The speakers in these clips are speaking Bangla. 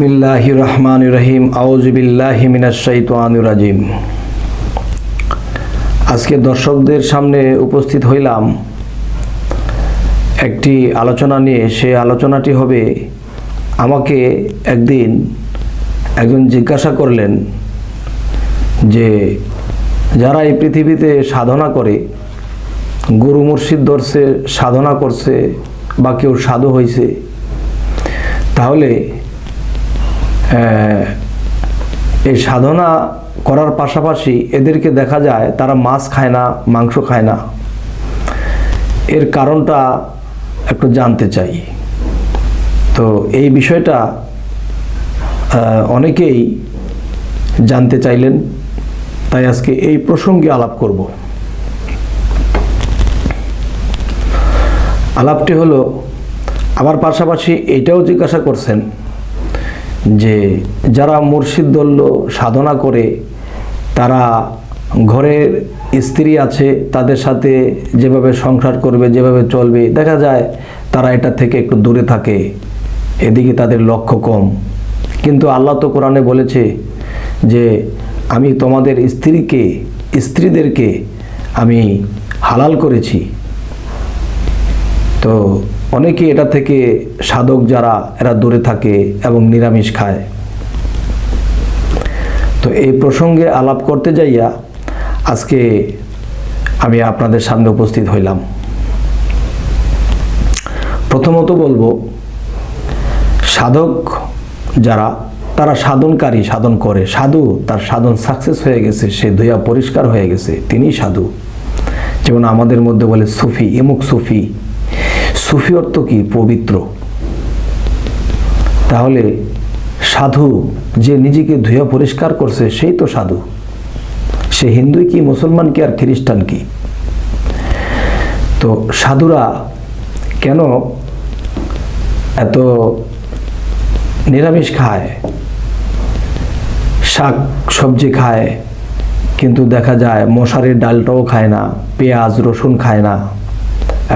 বিসমিল্লাহির রহমানির রহিম আউযু বিল্লাহি মিনাশ শাইতানির রাজিম। আজকে দর্শকদের সামনে উপস্থিত হইলাম একটি আলোচনা নিয়ে। সেই আলোচনাটি হবে, আমাকে একদিন একজন জিজ্ঞাসা করলেন যে যারা এই পৃথিবীতে সাধনা করে, গুরু মুর্শিদ ধরছে, সাধনা করছে বা কেউ সাধু হয়েছে, তাহলে এই সাধনা করার পাশাপাশি এদেরকে দেখা যায় তারা মাছ খায় না, মাংস খায় না। এর কারণটা একটু জানতে চাই। তো এই বিষয়টা অনেকেই জানতে চাইলেন, তাই আজকে এই প্রসঙ্গে আলাপ করব। আলাপটি হলো, আবার পাশাপাশি এটাও জিজ্ঞাসা করছেন যে যারা মুর্শিদ দল্য সাধনা করে, তারা ঘরের স্ত্রী আছে, তাদের সাথে যেভাবে সংসার করবে, যেভাবে চলবে, দেখা যায় তারা এটা থেকে একটু দূরে থাকে, এদিকে তাদের লক্ষ্য কম। কিন্তু আল্লাহ তো কোরআনে বলেছে যে আমি তোমাদের স্ত্রীদেরকে আমি হালাল করেছি। তো অনেকে এটা থেকে, সাধক যারা, এরা দূরে থাকে এবং নিরামিষ খায়। তো এই প্রসঙ্গে আলাপ করতে যাইয়া আজকে আমি আপনাদের সামনে উপস্থিত হইলাম। প্রথমত বলবো, সাধক যারা, তারা সাধনকারী, সাধন করে। সাধু, তার সাধন সাকসেস হয়ে গেছে, সে ধুয়া পরিষ্কার হয়ে গেছে, তিনি সাধু। যেমন আমাদের মধ্যে বলে সুফি, ইমুক সুফি। সুফি অর্থ কি? পবিত্র। তাহলে সাধু যে নিজেকে ধুয়া পরিষ্কার করছে, সেই তো সাধু। সে হিন্দু কি, মুসলমান কি, আর খ্রিস্টান কি? তো সাধুরা কেন এত নিরামিষ খায়, শাক সবজি খায়, কিন্তু দেখা যায় মশারির ডালটাও খায় না, পেঁয়াজ রসুন খায় না,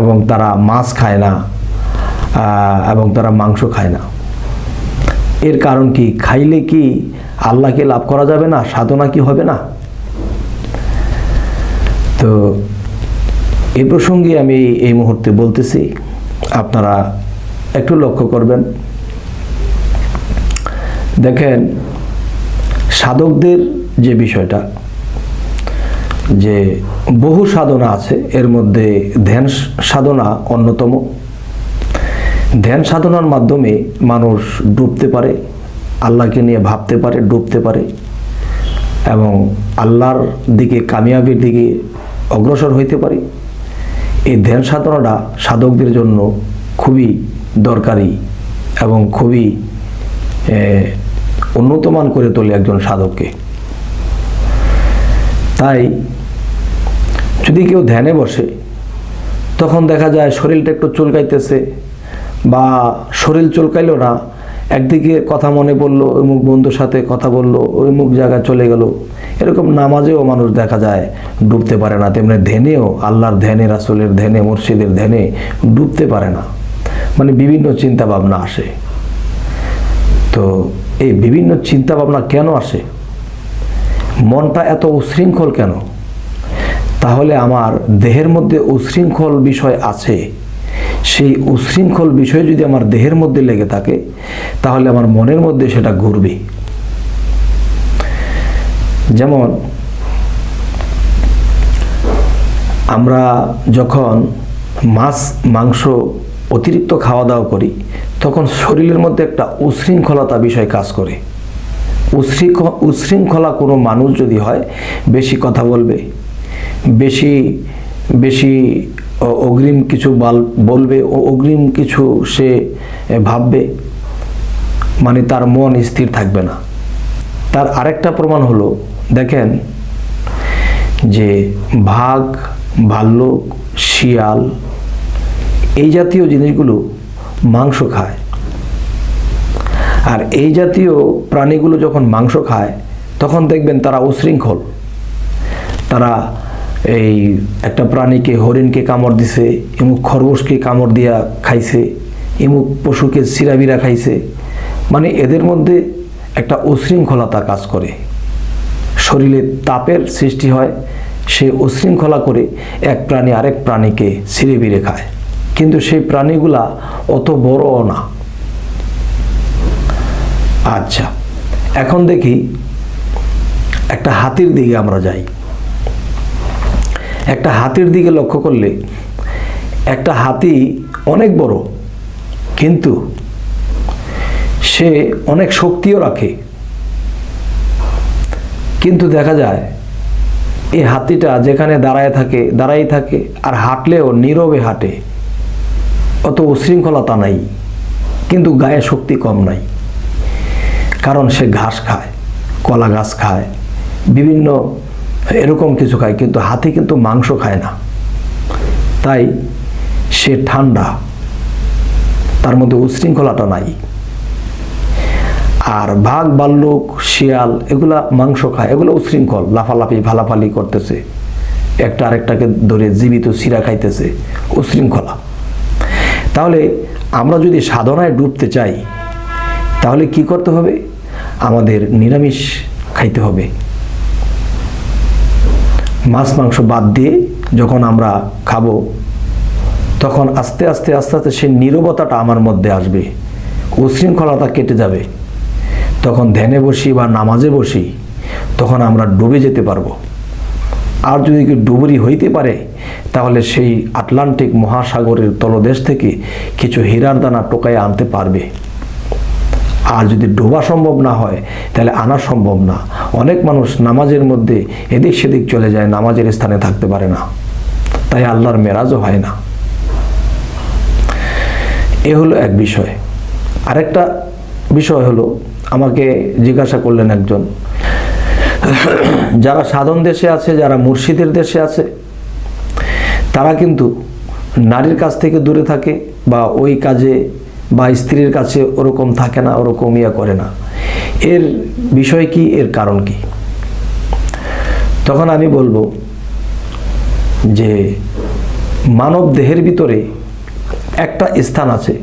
এবং তারা মাছ খায় না, এবং তারা মাংস খায় না? এর কারণ কি? খাইলে কি আল্লাহকে লাভ করা যাবে না? সাধনা কি হবে না? তো এই প্রসঙ্গে আমি এই মুহূর্তে বলতেছি, আপনারা একটু লক্ষ্য করবেন। দেখেন, সাধকদের যে বিষয়টা, যে বহু সাধনা আছে, এর মধ্যে ধ্যান সাধনা অন্যতম। ধ্যান সাধনার মাধ্যমে মানুষ ডুবতে পারে, আল্লাহকে নিয়ে ভাবতে পারে, ডুবতে পারে, এবং আল্লাহর দিকে, কামিয়াবির দিকে অগ্রসর হইতে পারে। এই ধ্যান সাধনাটা সাধকদের জন্য খুবই দরকারি এবং খুবই উন্নতমান করে তোলে একজন সাধককে। তাই যদি কেউ ধ্যানে বসে, তখন দেখা যায় শরীরটা একটু চুলকাইতেছে, বা শরীর চুলকাইলো না, একদিকে কথা মনে পড়লো, ওই মুখ বন্ধুর সাথে কথা বললো, ওই মুখ জায়গায় চলে গেল। এরকম নামাজেও মানুষ দেখা যায় ডুবতে পারে না, তেমনি ধ্যানেও, আল্লাহর ধ্যানে, রাসূলের ধ্যানে, মুর্শিদের ধ্যানে ডুবতে পারে না। মানে বিভিন্ন চিন্তা ভাবনা আসে। তো এই বিভিন্ন চিন্তা ভাবনা কেন আসে? মনটা এত উশৃঙ্খল কেন? তাহলে আমার দেহের মধ্যে উশৃঙ্খল বিষয় আছে। সেই উশৃঙ্খল বিষয় যদি আমার দেহের মধ্যে লেগে থাকে, তাহলে আমার মনের মধ্যে সেটা ঘুরবে। যেমন আমরা যখন মাছ মাংস অতিরিক্ত খাওয়া দাওয়া করি, তখন শরীরের মধ্যে একটা উশৃঙ্খলতা বিষয় কাজ করে। উশৃঙ্খলা কোনো মানুষ যদি হয়, বেশি কথা বলবে, বেশি বেশি অগ্রিম কিছু বলবে, অগ্রিম কিছু সে ভাববে, মানে তার মন স্থির থাকবে না। তার আরেকটা প্রমাণ হলো, দেখেন যে বাঘ, ভাল্লুক, শিয়াল, এই জাতীয় জিনিসগুলো মাংস খায়। আর এই জাতীয় প্রাণীগুলো যখন মাংস খায়, তখন দেখবেন তারা উশৃঙ্খল। তারা এই একটা প্রাণীকে, হরিণকে কামড় দিছে, এমুক খরগোশকে কামড় দিয়া খাইছে, এমুক পশুকে সিরাবিরা খাইছে, মানে এদের মধ্যে একটা উশৃঙ্খলতা কাজ করে, শরীরে তাপের সৃষ্টি হয়, সে উশৃঙ্খলা করে এক প্রাণী আরেক প্রাণীকে ছিঁড়ে বিড়ে খায়, কিন্তু সেই প্রাণীগুলা অত বড়ও না। আচ্ছা, এখন দেখি একটা হাতির দিকে আমরা যাই। একটা হাতির দিকে লক্ষ্য করলে একটা হাতি অনেক বড়, কিন্তু সে অনেক শক্তিও রাখে, কিন্তু দেখা যায় এই হাতিটা যেখানে দাঁড়ায় থাকে আর হাঁটলেও নীরবে হাঁটে, অত উশৃঙ্খলতা নাই, কিন্তু গায়ে শক্তি কম নাই, কারণ সে ঘাস খায়, কলা গাছ খায়, বিভিন্ন এরকম কিছু খায়, কিন্তু হাতি কিন্তু মাংস খায় না, তাই সে ঠান্ডা, তার মধ্যে উশৃঙ্খলাটা নাই। আর বাঘ, ভাল্লুক, শিয়াল এগুলা মাংস খায়, এগুলো উশৃঙ্খল, লাফালাফি ভালাফালি করতেছে, একটা আরেকটাকে ধরে জীবিত শিরা খাইতেছে, উশৃঙ্খলা। তাহলে আমরা যদি সাধনায় ডুবতে চাই, তাহলে কি করতে হবে? আমাদের নিরামিষ খাইতে হবে। মাছ মাংস বাদ দিয়ে যখন আমরা খাবো, তখন আস্তে আস্তে আস্তে আস্তে সেই নীরবতাটা আমার মধ্যে আসবে, উশৃঙ্খলতা কেটে যাবে। তখন ধ্যানে বসি বা নামাজে বসি, তখন আমরা ডুবে যেতে পারবো। আর যদি কেউ ডুবুরি হইতে পারে, তাহলে সেই আটলান্টিক মহাসাগরের তলদেশ থেকে কিছু হীরার দানা টোকায় আনতে পারবে। আর যদি ডোবা সম্ভব না হয়, তাহলে আনা সম্ভব না। অনেক মানুষ নামাজের মধ্যে এদিক সেদিক চলে যায়, নামাজের স্থানে থাকতে পারে না, তাই আল্লাহর মেরাজও হয় না। এ হলো এক বিষয়। আরেকটা বিষয় হলো, আমাকে জিজ্ঞাসা করলেন একজন, যারা সাধন দেশে আছে, যারা মুর্শিদের দেশে আছে, তারা কিন্তু নারীর কাছ থেকে দূরে থাকে, বা ওই কাজে বা স্ত্রীর কাছে ওরকম থাকে না, ওরকম করে না। এর বিষয় কি, এর কারণ কি? তখন আমি বলবো যে মানব দেহের ভিতরে একটা স্থান আছে,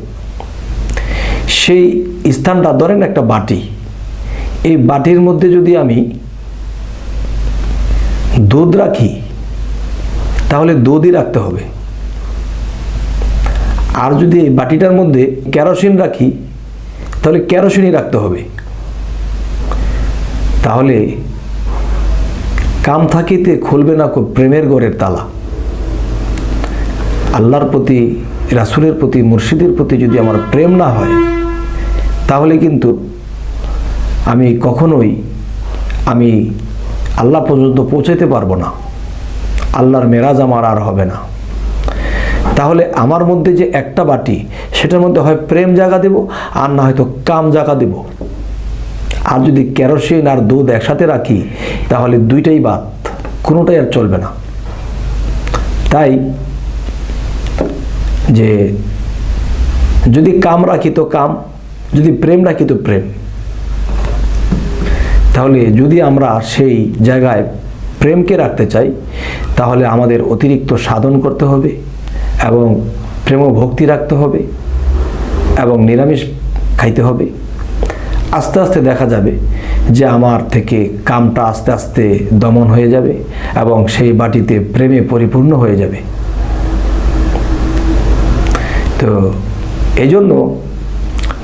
সেই স্থানটা ধরেন একটা বাটি। এই বাটির মধ্যে যদি আমি দুধ রাখি, তাহলে দুধই রাখতে হবে। আর যদি এই বাটিটার মধ্যে কেরোসিন রাখি, তাহলে কেরোসিনই রাখতে হবে। তাহলে কাম থাকিতে খুলবে না কো প্রেমের ঘরের তালা। আল্লাহর প্রতি, রাসূলের প্রতি, মুর্শিদের প্রতি যদি আমার প্রেম না হয়, তাহলে কিন্তু আমি কখনোই আল্লাহ পর্যন্ত পৌঁছাতে পারবো না, আল্লাহর মেরাজ আমার আর হবে না। তাহলে আমার মধ্যে যে একটা বাটি, সেটার মধ্যে হয় প্রেম জাগা দেব, আর না হয়তো কাম জাগা দেব। আর যদি কেরোসিন আর দুধ একসাথে রাখি, তাহলে দুইটাই বাদ, কোনোটাই আর চলবে না। তাই যে যদি কাম রাখি তো কাম, যদি প্রেম রাখি তো প্রেম। তাহলে যদি আমরা সেই জায়গায় প্রেমকে রাখতে চাই, তাহলে আমাদের অতিরিক্ত সাধন করতে হবে, এবং প্রেম ভক্তি রাখতে হবে, এবং নিরামিষ খাইতে হবে। আস্তে আস্তে দেখা যাবে যে আমার থেকে কামটা আস্তে আস্তে দমন হয়ে যাবে, এবং সেই বাটিতে প্রেমে পরিপূর্ণ হয়ে যাবে। তো এই জন্য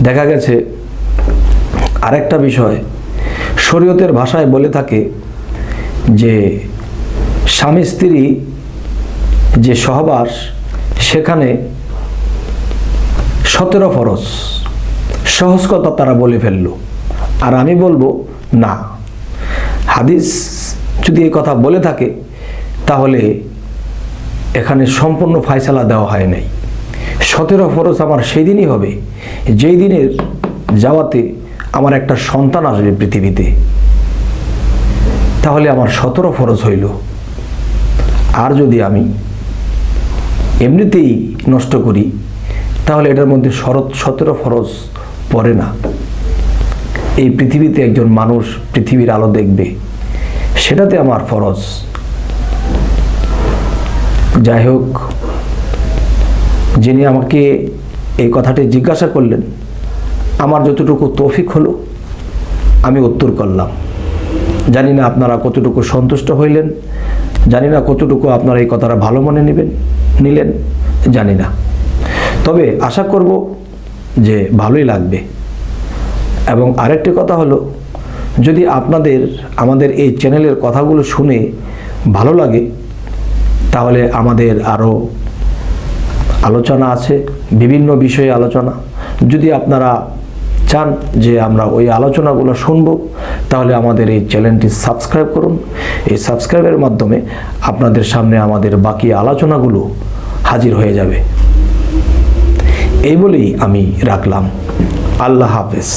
দেখা গেছে আরেকটা বিষয়, শরীয়তের ভাষায় বলে থাকে যে স্বামী স্ত্রী যে সহবাস, সেখানে 17 ফরজ। সহজ কথা তারা বলে ফেললো। আর আমি বলবো না, হাদিস যদি এই কথা বলে থাকে, তাহলে এখানে সম্পূর্ণ ফায়সালা দেওয়া হয় নাই। 17 ফরজ আমার সেই দিনই হবে, যেই দিনের যাওয়াতে আমার একটা সন্তান আসবে পৃথিবীতে। তাহলে আমার 17 ফরজ হইল। আর যদি আমি এমনিতেই নষ্ট করি, তাহলে এটার মধ্যে 17 ফরজ পড়ে না। এই পৃথিবীতে একজন মানুষ পৃথিবীর আলো দেখবে, সেটাতে আমার ফরজ। যাই হোক, যিনি আমাকে এই কথাটি জিজ্ঞাসা করলেন, আমার যতটুকু তৌফিক হলো আমি উত্তর করলাম। জানি না আপনারা কতটুকু সন্তুষ্ট হইলেন, জানি না কতটুকু আপনারা এই কথাটা ভালো মনে নিলেন, জানি না। তবে আশা করব যে ভালোই লাগবে। এবং আরেকটি কথা হলো, যদি আপনাদের আমাদের এই চ্যানেলের কথাগুলো শুনে ভালো লাগে, তাহলে আমাদের আরও আলোচনা আছে, বিভিন্ন বিষয়ে আলোচনা। যদি আপনারা চান যে আমরা ওই আলোচনাগুলো শুনবো, তাহলে আমাদের এই চ্যানেলটি সাবস্ক্রাইব করুন। এই সাবস্ক্রাইবের মাধ্যমে আপনাদের সামনে আমাদের বাকি আলোচনাগুলো হাজির হয়ে যাবে। এই বলেই আমি রাখলাম। আল্লাহ হাফেজ।